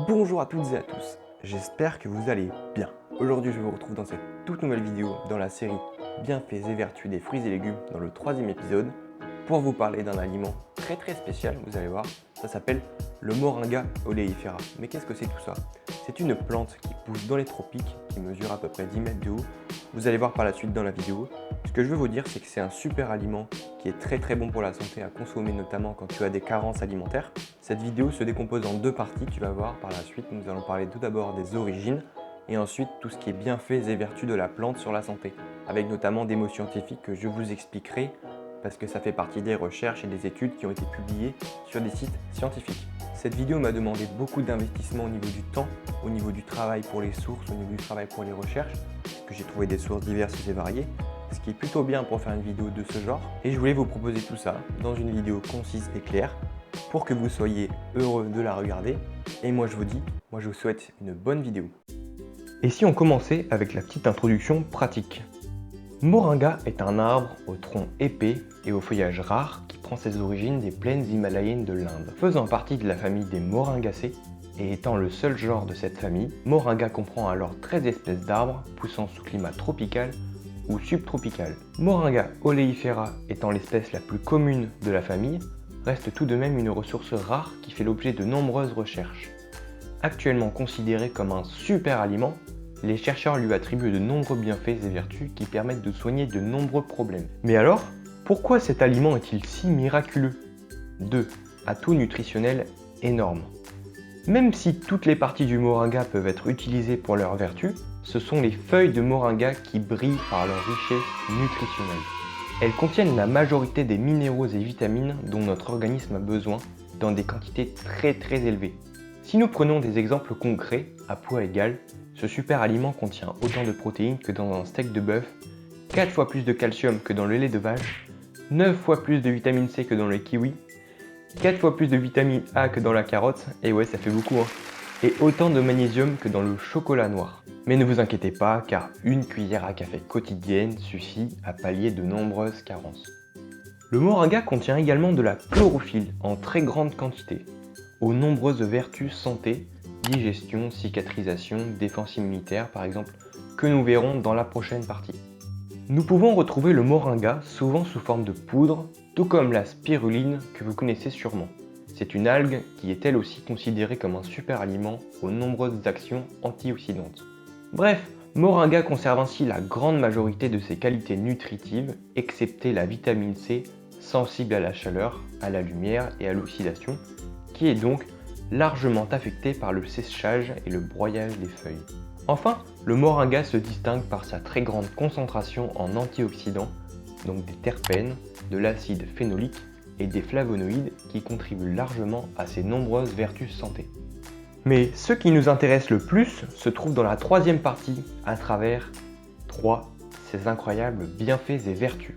Bonjour à toutes et à tous, j'espère que vous allez bien. Aujourd'hui je vous retrouve dans cette toute nouvelle vidéo dans la série Bienfaits et vertus des fruits et légumes dans le 3e épisode pour vous parler d'un aliment très spécial, vous allez voir, ça s'appelle le Moringa oleifera. Mais qu'est-ce que c'est tout ça? C'est une plante qui pousse dans les tropiques, qui mesure à peu près 10 mètres de haut. Vous allez voir par la suite dans la vidéo. Ce que je veux vous dire, c'est que c'est un super aliment qui est très bon pour la santé à consommer, notamment quand tu as des carences alimentaires. Cette vidéo se décompose en deux parties, tu vas voir par la suite. Nous allons parler tout d'abord des origines et ensuite tout ce qui est bienfaits et vertus de la plante sur la santé, avec notamment des mots scientifiques que je vous expliquerai parce que ça fait partie des recherches et des études qui ont été publiées sur des sites scientifiques. Cette vidéo m'a demandé beaucoup d'investissement au niveau du temps, au niveau du travail pour les sources, au niveau du travail pour les recherches, parce que j'ai trouvé des sources diverses et variées, ce qui est plutôt bien pour faire une vidéo de ce genre. Et je voulais vous proposer tout ça dans une vidéo concise et claire pour que vous soyez heureux de la regarder. Et moi je vous souhaite une bonne vidéo. Et si on commençait avec la petite introduction pratique? Moringa est un arbre au tronc épais et au feuillage rare qui prend ses origines des plaines himalayennes de l'Inde. Faisant partie de la famille des Moringacées et étant le seul genre de cette famille, Moringa comprend alors 13 espèces d'arbres poussant sous climat tropical ou subtropical. Moringa oleifera étant l'espèce la plus commune de la famille, reste tout de même une ressource rare qui fait l'objet de nombreuses recherches. Actuellement considéré comme un super aliment, les chercheurs lui attribuent de nombreux bienfaits et vertus qui permettent de soigner de nombreux problèmes. Mais alors, pourquoi cet aliment est-il si miraculeux? 2. Atout nutritionnel énorme. Même si toutes les parties du moringa peuvent être utilisées pour leurs vertus, ce sont les feuilles de moringa qui brillent par leur richesse nutritionnelle. Elles contiennent la majorité des minéraux et vitamines dont notre organisme a besoin dans des quantités très élevées. Si nous prenons des exemples concrets, à poids égal, ce super aliment contient autant de protéines que dans un steak de bœuf, 4 fois plus de calcium que dans le lait de vache, 9 fois plus de vitamine C que dans le kiwi, 4 fois plus de vitamine A que dans la carotte, et ouais ça fait beaucoup hein, et autant de magnésium que dans le chocolat noir. Mais ne vous inquiétez pas car une cuillère à café quotidienne suffit à pallier de nombreuses carences. Le moringa contient également de la chlorophylle en très grande quantité, aux nombreuses vertus santé, digestion, cicatrisation, défense immunitaire par exemple, que nous verrons dans la prochaine partie. Nous pouvons retrouver le moringa souvent sous forme de poudre, tout comme la spiruline que vous connaissez sûrement. C'est une algue qui est elle aussi considérée comme un super aliment aux nombreuses actions antioxydantes. Bref, moringa conserve ainsi la grande majorité de ses qualités nutritives, excepté la vitamine C, sensible à la chaleur, à la lumière et à l'oxydation, qui est donc largement affecté par le séchage et le broyage des feuilles. Enfin, le moringa se distingue par sa très grande concentration en antioxydants, donc des terpènes, de l'acide phénolique et des flavonoïdes qui contribuent largement à ses nombreuses vertus santé. Mais ce qui nous intéresse le plus se trouve dans la 3e partie, à travers 3, ces incroyables bienfaits et vertus.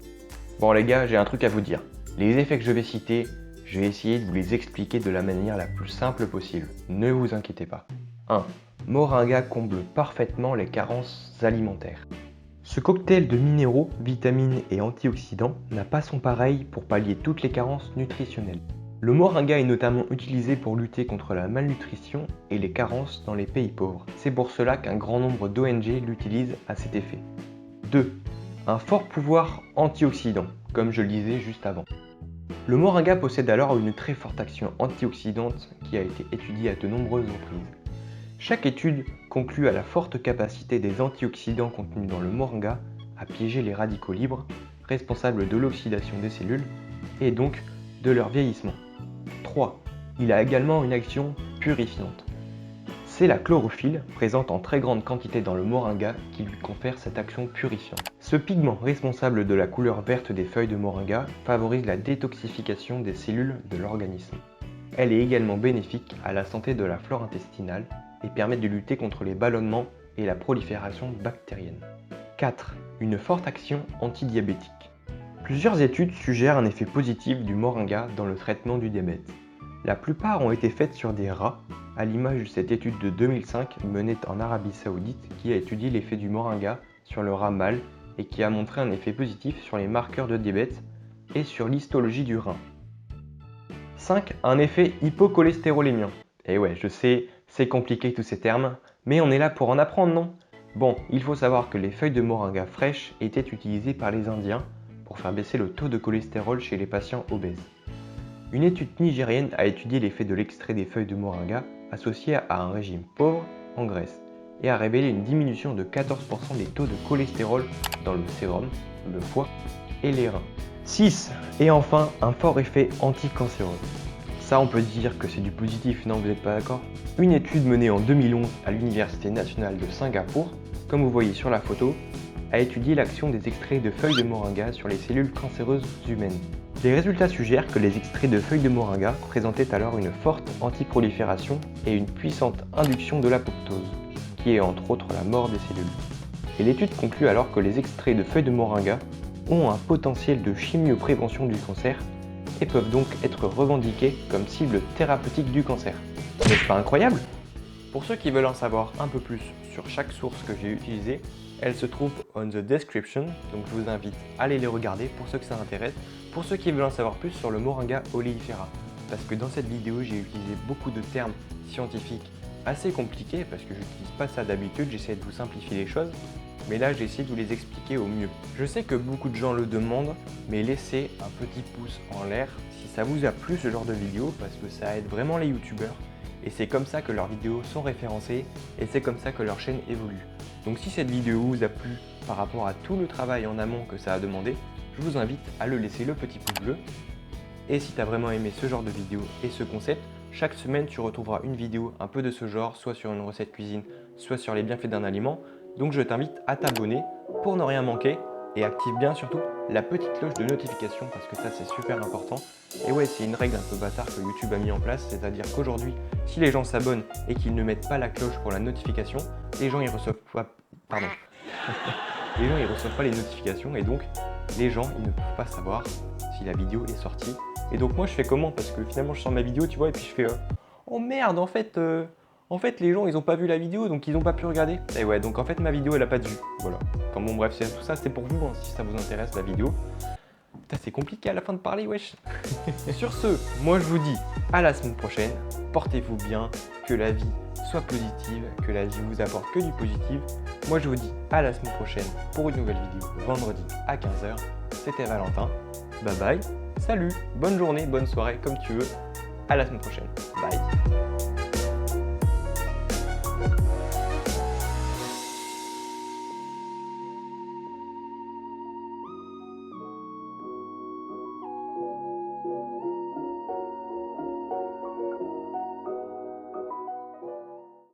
Bon les gars, j'ai un truc à vous dire. Les effets que je vais citer, je vais essayer de vous les expliquer de la manière la plus simple possible. Ne vous inquiétez pas. 1. Moringa comble parfaitement les carences alimentaires. Ce cocktail de minéraux, vitamines et antioxydants n'a pas son pareil pour pallier toutes les carences nutritionnelles. Le moringa est notamment utilisé pour lutter contre la malnutrition et les carences dans les pays pauvres. C'est pour cela qu'un grand nombre d'ONG l'utilisent à cet effet. 2. Un fort pouvoir antioxydant, comme je le disais juste avant. Le moringa possède alors une très forte action antioxydante qui a été étudiée à de nombreuses reprises. Chaque étude conclut à la forte capacité des antioxydants contenus dans le moringa à piéger les radicaux libres, responsables de l'oxydation des cellules et donc de leur vieillissement. 3. Il a également une action purifiante. C'est la chlorophylle, présente en très grande quantité dans le moringa, qui lui confère cette action purifiante. Ce pigment responsable de la couleur verte des feuilles de moringa favorise la détoxification des cellules de l'organisme. Elle est également bénéfique à la santé de la flore intestinale et permet de lutter contre les ballonnements et la prolifération bactérienne. 4. Une forte action antidiabétique. Plusieurs études suggèrent un effet positif du moringa dans le traitement du diabète. La plupart ont été faites sur des rats, à l'image de cette étude de 2005 menée en Arabie Saoudite qui a étudié l'effet du moringa sur le rat mâle et qui a montré un effet positif sur les marqueurs de diabète et sur l'histologie du rein. 5. Un effet hypocholestérolémien. Et ouais, je sais, C'est compliqué tous ces termes, mais on est là pour en apprendre, non? Bon, il faut savoir que les feuilles de moringa fraîches étaient utilisées par les Indiens pour faire baisser le taux de cholestérol chez les patients obèses. Une étude nigérienne a étudié l'effet de l'extrait des feuilles de moringa associé à un régime pauvre en graisse et a révélé une diminution de 14% des taux de cholestérol dans le sérum, le foie et les reins. 6. Et enfin, un fort effet anticancéreux. Ça, on peut dire que c'est du positif, non, vous n'êtes pas d'accord? Une étude menée en 2011 à l'Université nationale de Singapour, comme vous voyez sur la photo, a étudié l'action des extraits de feuilles de moringa sur les cellules cancéreuses humaines. Les résultats suggèrent que les extraits de feuilles de moringa présentaient alors une forte antiprolifération et une puissante induction de l'apoptose, qui est entre autres la mort des cellules. Et l'étude conclut alors que les extraits de feuilles de moringa ont un potentiel de chimioprévention du cancer et peuvent donc être revendiqués comme cible thérapeutique du cancer. N'est-ce pas incroyable? Pour ceux qui veulent en savoir un peu plus sur chaque source que j'ai utilisée, elles se trouvent on the description, donc je vous invite à aller les regarder pour ceux que ça intéresse. Pour ceux qui veulent en savoir plus sur le Moringa oleifera, parce que dans cette vidéo j'ai utilisé beaucoup de termes scientifiques assez compliqués, parce que je n'utilise pas ça d'habitude, j'essaie de vous simplifier les choses, mais là j'ai essayé de vous les expliquer au mieux. Je sais que beaucoup de gens le demandent, mais laissez un petit pouce en l'air si ça vous a plu ce genre de vidéo, parce que ça aide vraiment les youtubeurs. Et c'est comme ça que leurs vidéos sont référencées et c'est comme ça que leur chaîne évolue. Donc si cette vidéo vous a plu par rapport à tout le travail en amont que ça a demandé, je vous invite à le laisser le petit pouce bleu. Et si tu as vraiment aimé ce genre de vidéo et ce concept, chaque semaine tu retrouveras une vidéo un peu de ce genre, soit sur une recette cuisine, soit sur les bienfaits d'un aliment. Donc je t'invite à t'abonner pour ne rien manquer et active bien surtout la petite cloche de notification parce que ça c'est super important. Et ouais, c'est une règle un peu bâtard que YouTube a mis en place, c'est-à-dire qu'aujourd'hui, si les gens s'abonnent et qu'ils ne mettent pas la cloche pour la notification, les gens ils reçoivent pas, les gens ils reçoivent pas les notifications et donc les gens ils ne peuvent pas savoir si la vidéo est sortie. Et donc moi je fais comment? Parce que finalement je sors ma vidéo, tu vois, et puis je fais oh merde, en fait les gens ils ont pas vu la vidéo donc ils ont pas pu regarder. Et ouais, donc en fait ma vidéo elle a pas de vue. Voilà. Enfin bon bref, tout ça c'est pour vous hein, si ça vous intéresse la vidéo. Putain, c'est compliqué à la fin de parler, wesh. Sur ce, moi je vous dis à la semaine prochaine. Portez-vous bien, que la vie soit positive, que la vie vous apporte que du positif. Moi je vous dis à la semaine prochaine pour une nouvelle vidéo vendredi à 15h. C'était Valentin. Bye bye. Salut, bonne journée, bonne soirée, comme tu veux. À la semaine prochaine. Bye.